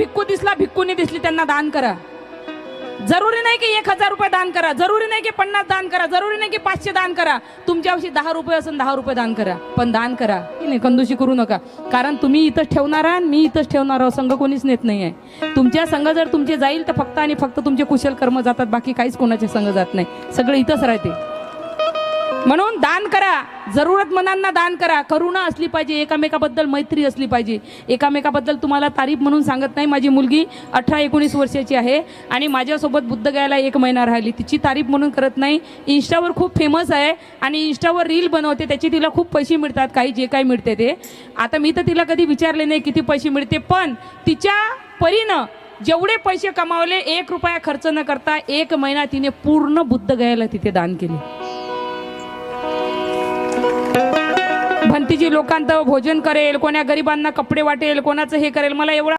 भिक्खू दिसला, भिक्खूनी दिसली, त्यांना दान करा. जरुरी नाही की 1000 रुपये दान करा, जरुरी नाही की 50 दान करा, जरुरी नाही की 500 दान करा. तुमच्याविषयी 10 रुपये असेल 10 रुपये दान करा, पण दान करा. नाही कंजूसी करू नका. कारण तुम्ही इथंच ठेवणार आहात, मी इथंच ठेवणार आहोत. संघ कोणीच नेत नाही आहे. तुमच्या संघ जर तुमचे जाईल तर फक्त आणि फक्त तुमचे कुशल कर्म जातात, बाकी काहीच कोणाचे संघ जात नाही. सगळं इथंच राहते. म्हणून दान करा, जरूरतमंदांना दान करा. करुणा असली पाहिजे, एकामेकाबद्दल मैत्री असली पाहिजे. एकामेकाबद्दल तुम्हाला तारीफ म्हणून सांगत नाही. माझी मुलगी 18-19 वर्षाची आहे आणि माझ्यासोबत बुद्धगयाला 1 महिना राहिली. तिची तारीफ म्हणून करत नाही. इंस्टावर खूप फेमस आहे आणि इंस्टावर रील बनवते, त्याची तिला खूप पैसे मिळतात. काही जे काही मिळते ते. आता मी तर तिला कधी विचारले नाही किती पैसे मिळते, पण तिच्या परीनं जेवढे पैसे कमावले 1 रुपया खर्च न करता 1 महिना तिने पूर्ण बुद्धगयाला तिथे दान केले. भंतीजी लोकांचं भोजन करेल, कोण्या गरिबांना कपडे वाटेल, कोणाचं हे करेल. मला एवढा